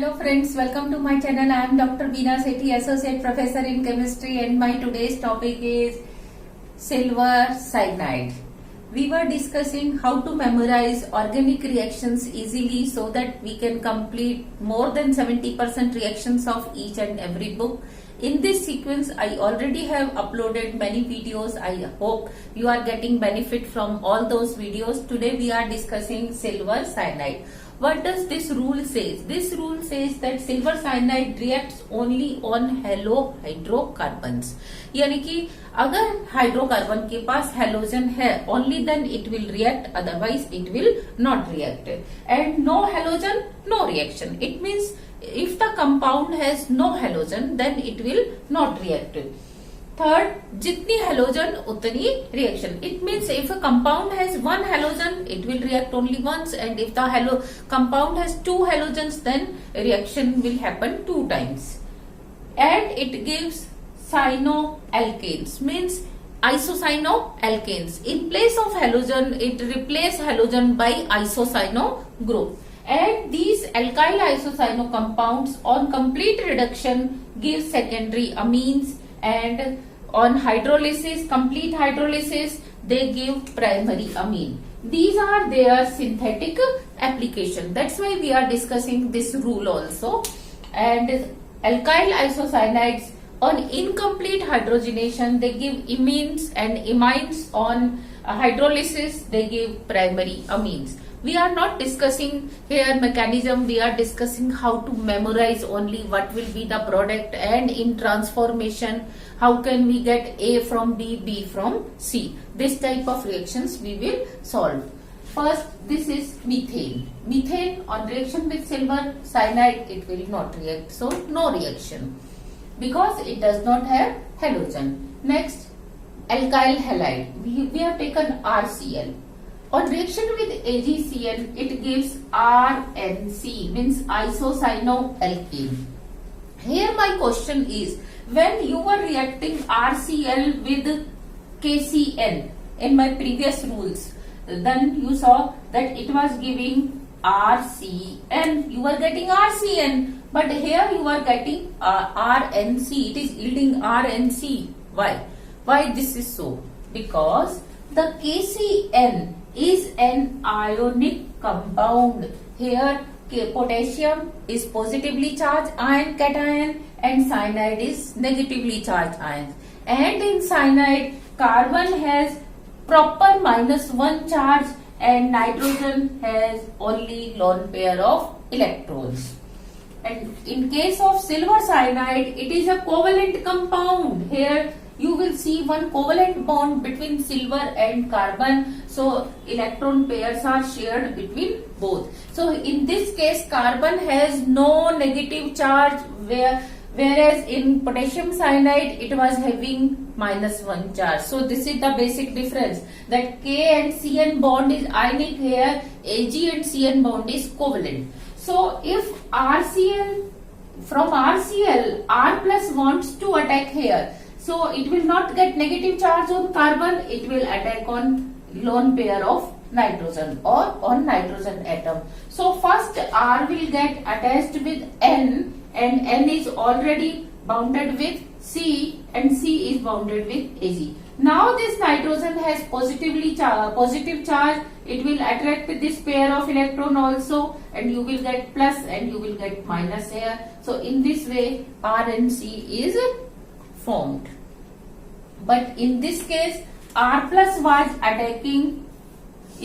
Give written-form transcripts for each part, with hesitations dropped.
Hello friends, welcome to my channel. I am Dr. Veena Sethi, Associate Professor in Chemistry, and my today's topic is silver cyanide. We were discussing how to memorize organic reactions easily so that we can complete more than 70% reactions of each and every book. In this sequence, I already have uploaded many videos. I hope you are getting benefit from all those videos. Today we are discussing silver cyanide. What does this rule say? This rule says that silver cyanide reacts only on halo hydrocarbons. यानी कि अगर hydrocarbon के पास halogen है only then it will react, otherwise it will not react. And no halogen, no reaction. It means if the compound has no halogen then it will not react. Third, जितनी halogen उतनी reaction. It means if a compound has one halogen, it will react only once, and if the compound has two halogens, then reaction will happen 2 times. And it gives cyanoalkanes, means isocyanoalkanes. In place of halogen, it replaces halogen by isocyano group. And these alkyl isocyano compounds on complete reduction give secondary amines, and on hydrolysis, complete hydrolysis, they give primary amine. These are their synthetic application. That's why we are discussing this rule also. And alkyl isocyanides on incomplete hydrogenation, they give imines, and imines on hydrolysis, they give primary amines. We are not discussing here mechanism, we are discussing how to memorize only what will be the product, and in transformation, how can we get A from B, B from C. This type of reactions we will solve. First, this is methane. Methane on reaction with silver cyanide, it will not react. So, no reaction because it does not have halogen. Next, alkyl halide. We have taken RCl. On reaction with AgCl, it gives RNC, means isocyanoalkane. Here my question is, when you were reacting RCl with KCl in my previous rules, then you saw that it was giving RCN. You were getting RCN, but here you are getting RNC. It is yielding RNC. Why? Why this is so? Because the KCN is an ionic compound. Here potassium is positively charged ion cation and cyanide is negatively charged ions. And in cyanide, carbon has proper -1 charge and nitrogen has only lone pair of electrons. And in case of silver cyanide, it is a covalent compound. Here you will see one covalent bond between silver and carbon. So electron pairs are shared between both. So in this case, carbon has no negative charge, whereas in potassium cyanide it was having -1 charge. So this is the basic difference, that K and Cn bond is ionic, here Ag and Cn bond is covalent. So if from RCl, R plus wants to attack here, so it will not get negative charge on carbon, it will attack on lone pair of nitrogen or on nitrogen atom. So first R will get attached with N, and N is already bounded with C, and C is bounded with Ag. Now this nitrogen has positive charge, it will attract this pair of electron also, and you will get plus and you will get minus here. So in this way R and C is formed. But in this case, R plus was attacking,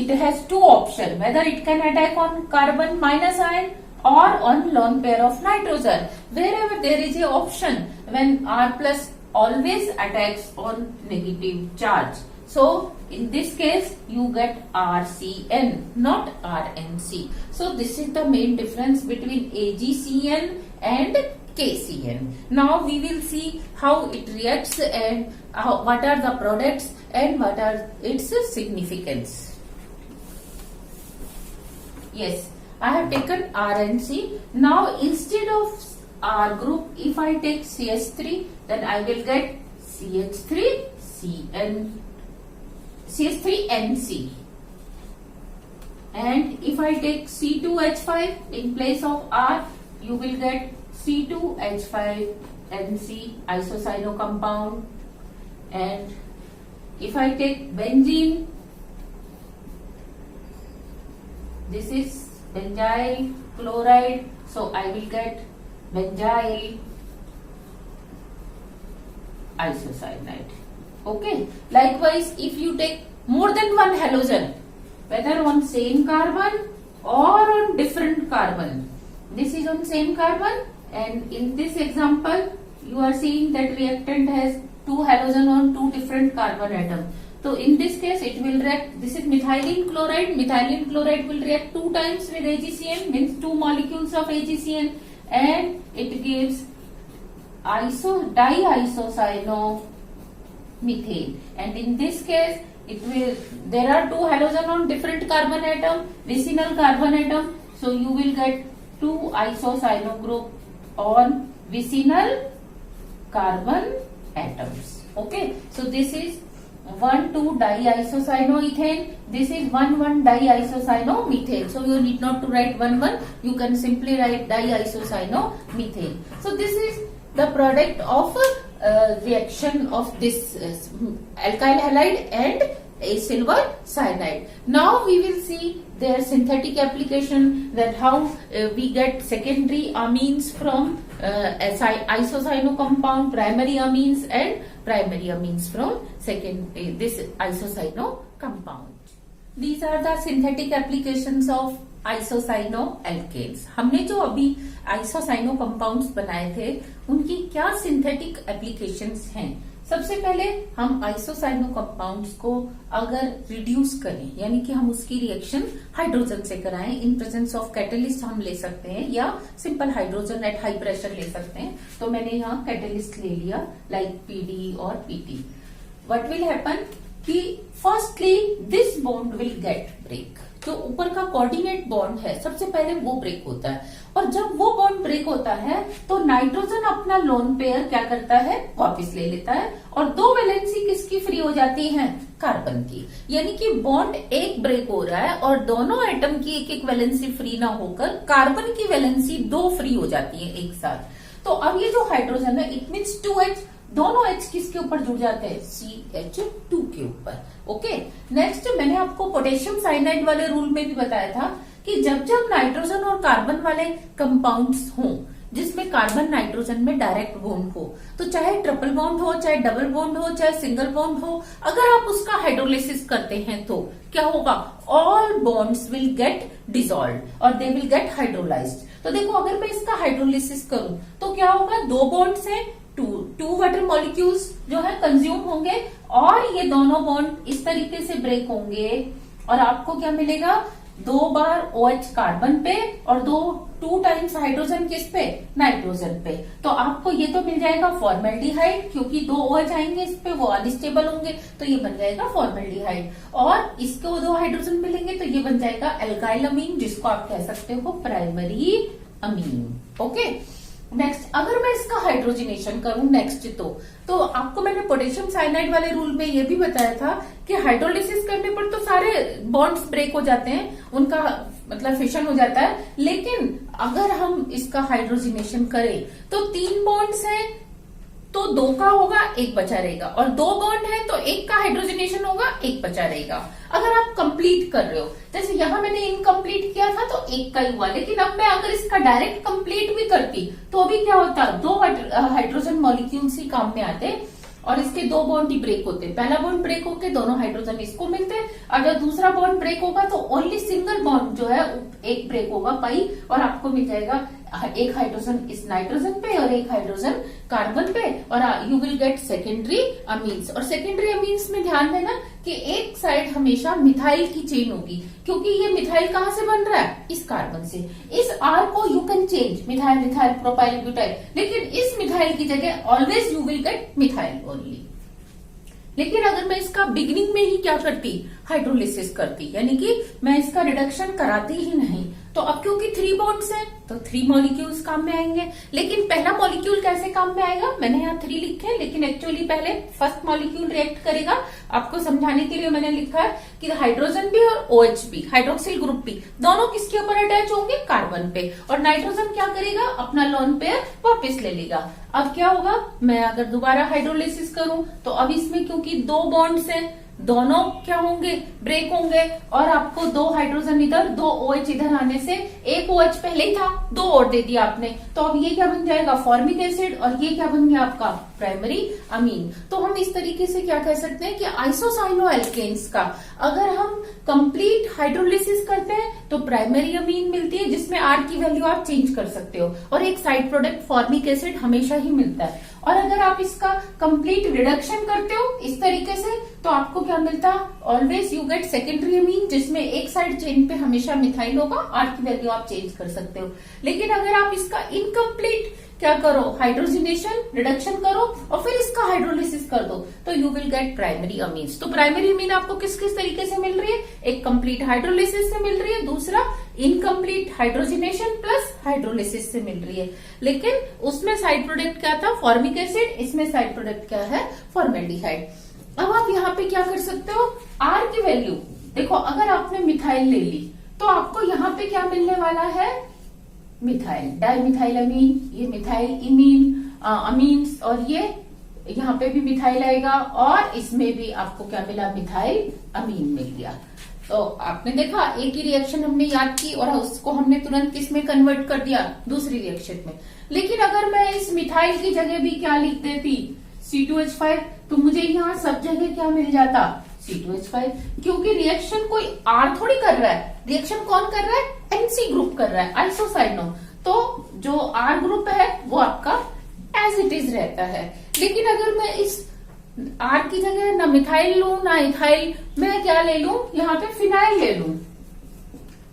it has two options, whether it can attack on carbon minus ion or on lone pair of nitrogen. Wherever there is a option, when R plus always attacks on negative charge. So in this case, you get RCN, not RNC. So this is the main difference between AgCN and KCN. Now we will see how it reacts and what are the products and what are its significance. Yes, I have taken RNC. Now instead of R group, if I take CH3, then I will get CH3NC. And if I take C2H5 in place of R, you will get C2H5NC isocyano compound. And if I take benzene, this is benzyl chloride, so I will get benzyl isocyanide. Okay. Likewise, if you take more than one halogen, whether on same carbon or on different carbon, this is on same carbon, and in this example you are seeing that reactant has two halogen on two different carbon atoms. So in this case it will react, this is methylene chloride will react 2 times with AgCN, means 2 molecules of AgCN, and it gives diisocyanomethane. And in this case it will, there are two halogen on different carbon atom, vicinal carbon atom, so you will get 2 isocyano group on vicinal carbon atoms. Okay, so this is 1,2 diisocyanoethane, this is 1,1 diisocyanometane. So you need not to write 1,1, you can simply write diisocyanometane. So this is the product of reaction of this alkyl halide and a silver cyanide. Now we will see their synthetic application, that how we get secondary amines from isocyano compound, primary amines, and primary amines from this isocyano compound. These are the synthetic applications of isocyano alkanes. हमने जो अभी isocyano compounds बनाए थे उनकी क्या synthetic applications हैं. सबसे पहले हम आइसोसाइनो कंपाउंड्स को अगर रिड्यूस करें, यानी कि हम उसकी रिएक्शन हाइड्रोजन से कराएं, इन प्रेजेंस ऑफ कैटलिस्ट हम ले सकते हैं या simple hydrogen at high pressure ले सकते हैं. तो मैंने यहाँ कैटलिस्ट ले लिया लाइक पीडी और पीटी. व्हाट विल हैपन कि firstly this bond will get break. जो ऊपर का कोऑर्डिनेट बॉन्ड है सबसे पहले वो ब्रेक होता है, और जब वो बॉन्ड ब्रेक होता है तो नाइट्रोजन अपना लोन पेयर क्या करता है, वापस ले लेता है, और दो वैलेंसी किसकी फ्री हो जाती है, कार्बन की. यानी कि बॉन्ड एक ब्रेक हो रहा है और दोनों एटम की एक एक वैलेंसी फ्री ना होकर कार्बन की वैलेंसी 2 फ्री हो जाती है एक साथ. तो अब ये जो हाइड्रोजन है इट मीन्स 2H, दोनों H किसके ऊपर जुड़ जाते हैं, CH2 के ऊपर. ओके. नेक्स्ट मैंने आपको पोटेशियम साइनाइड वाले रूल में भी बताया था कि जब जब नाइट्रोजन और कार्बन वाले कंपाउंड्स हों जिसमें कार्बन नाइट्रोजन में डायरेक्ट बॉन्ड हो, तो चाहे ट्रिपल बॉन्ड हो, चाहे डबल बॉन्ड हो, चाहे सिंगल बॉन्ड हो, अगर आप उसका हाइड्रोलिसिस करते हैं तो क्या होगा, all bonds will get dissolved और दे विल गेट हाइड्रोलाइज्ड. तो देखो अगर मैं इसका हाइड्रोलिसिस करूं तो क्या होगा, 2 बॉन्ड्स हैं, टू वाटर मॉलिक्यूल्स जो है कंज्यूम होंगे और ये दोनों बॉन्ड इस तरीके से ब्रेक होंगे और आपको क्या मिलेगा, 2 बार OH कार्बन पे और 2 टाइम्स हाइड्रोजन किस पे, नाइट्रोजन पे. तो आपको ये तो मिल जाएगा फॉर्मेल्डिहाइड, क्योंकि 2 OH आएंगे इस पे, वो अनस्टेबल होंगे तो ये बन जाएगा फॉर्मेल्डिहाइड, और इसको 2 हाइड्रोजन मिलेंगे तो ये बन जाएगा एल्काइल अमीन, जिसको आप कह सकते हो प्राइमरी अमीन. ओके. नेक्स्ट अगर मैं इसका हाइड्रोजिनेशन करूं नेक्स्ट, तो आपको मैंने पोटेशियम साइनाइड वाले रूल में ये भी बताया था कि हाइड्रोलिसिस करने पर तो सारे बॉन्ड्स ब्रेक हो जाते हैं, उनका मतलब फिशन हो जाता है. लेकिन अगर हम इसका हाइड्रोजिनेशन करें तो 3 बॉन्ड्स हैं तो 2 का होगा, 1 बचा रहेगा, और 2 बॉन्ड है तो 1 का हाइड्रोजनेशन होगा, 1 बचा रहेगा. अगर आप कंप्लीट कर रहे हो, जैसे यहां मैंने इनकम्प्लीट किया था तो 1 का ही हुआ, लेकिन अब मैं अगर इसका डायरेक्ट कंप्लीट भी करती तो अभी क्या होता, 2 हाइड्रोजन मॉलिक्यूल्स ही काम में आते और इसके 2 बॉन्ड ही ब्रेक होते. पहला बॉन्ड ब्रेक होके दोनों हाइड्रोजन इसको मिलते हैं, अगर दूसरा बॉन्ड ब्रेक होगा तो ओनली सिंगल बॉन्ड जो है एक ब्रेक होगा पाई, और आपको मिल जाएगा 1 हाइड्रोजन इस नाइट्रोजन पे और 1 हाइड्रोजन कार्बन पे, और you will get secondary amines. और सेकेंडरी अमीन्स में ध्यान देना कि एक साइड हमेशा मिथाइल की चेन होगी, क्योंकि ये मिथाइल कहां से बन रहा है, इस कार्बन से. इस R को you can change, methyl methyl propyl butyl, लेकिन इस मिथाइल की जगह always you will get methyl only. लेकिन अगर मैं इसका बिगिनिंग में ही क्या करती, हाइड्रोलिसिस करती, यानी कि मैं इसका रिडक्शन कराती ही नहीं, तो अब क्योंकि 3 बॉन्ड्स हैं तो 3 मॉलिक्यूल्स काम में आएंगे। लेकिन पहला मॉलिक्यूल कैसे काम में आएगा, मैंने यहाँ 3 लिखे हैं, लेकिन एक्चुअली पहले फर्स्ट मॉलिक्यूल रिएक्ट करेगा। आपको समझाने के लिए मैंने लिखा है कि हाइड्रोजन भी और OH भी, हाइड्रोक्सिल ग्रुप भी, दोनों किसके ऊपर अटैच होंगे, कार्बन पे। और नाइट्रोजन क्या करेगा, अपना लोन पेयर वापस ले लेगा। अब क्या होगा, मैं अगर दोबारा हाइड्रोलिसिस करूं तो अब इसमें क्योंकि 2 बॉन्ड्स हैं, दोनों क्या होंगे, ब्रेक होंगे, और आपको 2 हाइड्रोजन इधर 2 OH इधर आने से 1 OH पहले ही था, 2 और दे दिया आपने, तो अब ये क्या बन जाएगा, फॉर्मिक एसिड, और ये क्या बन गया आपका प्राइमरी अमीन। तो हम इस तरीके से क्या कह सकते हैं कि आइसोसाइनो एल्केन्स का अगर हम कंप्लीट हाइड्रोलिसिस करते हैं तो प्राइमरी अमीन मिलती है, जिसमें R की वैल्यू आप चेंज कर सकते हो, और एक साइड प्रोडक्ट फॉर्मिक एसिड हमेशा ही मिलता है। और अगर आप इसका कंप्लीट रिडक्शन करते हो इस तरीके से तो आपको क्या मिलता है, always you get secondary amine, जिसमें एक साइड चेन पे हमेशा मिथाइल होगा, R की वैल्यू आप चेंज कर सकते हो। लेकिन अगर आप इसका इनकम्प्लीट क्या करो, हाइड्रोजिनेशन रिडक्शन करो और फिर इसका हाइड्रोलिसिस कर दो, तो you will get primary amines. तो प्राइमरी अमीन आपको किस किस तरीके से मिल रही है, एक कंप्लीट हाइड्रोलिसिस से मिल रही है, दूसरा इनकम्प्लीट हाइड्रोजिनेशन प्लस हाइड्रोलिसिस से मिल रही है। लेकिन उसमें साइड प्रोडक्ट क्या था, फॉर्मिक एसिड, इसमें साइड प्रोडक्ट क्या है, फॉर्मेल्डिहाइड। अब आप यहाँ पे क्या कर सकते हो, R की वैल्यू देखो, अगर आपने मिथाइल ले ली तो आपको यहाँ पे क्या मिलने वाला है, मिथाइल डाइमिथाइल अमीन, ये मिथाइल इमीन अमीन्स, और ये यहाँ पे भी मिथाइल आएगा, और इसमें भी आपको क्या मिला, मिथाइल अमीन मिल गया। तो आपने देखा एक ही रिएक्शन हमने याद की और उसको हमने तुरंत किस में कन्वर्ट कर दिया, दूसरी रिएक्शन में। लेकिन अगर मैं इस मिथाइल की जगह भी क्या लिख देती, C2H5, तो मुझे यहाँ सब जगह क्या मिल जाता, C2H5, क्योंकि रिएक्शन कोई R थोड़ी कर रहा है, रिएक्शन कौन कर रहा है, NC ग्रुप कर रहा है, आइसोसाइनो। तो जो R ग्रुप है वो आपका एज इट इज रहता है। लेकिन अगर मैं इस R की जगह ना मिथाइल लूं ना इथाइल, मैं क्या ले लूं, यहाँ पे फिनाइल ले लूं,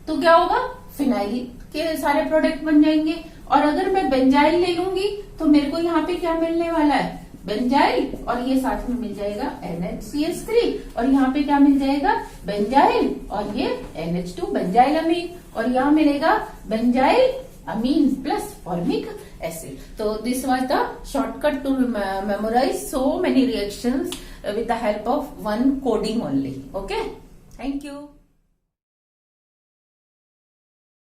तो क्या होगा, फिनाइल के सारे प्रोडक्ट बन जाएंगे। और अगर मैं बेंजाइल ले लूंगी तो मेरे को यहाँ पे क्या मिलने वाला है, बेंजाइल, और ये साथ में मिल जाएगा NHCH3, और यहाँ पे क्या मिल जाएगा, बेंजाइल, और ये NH2 बेंजाइल अमीन, और यहाँ मिलेगा benzyl amine plus formic acid. तो this was the shortcut to memorise so many reactions with the help of one coding only. Okay, thank you.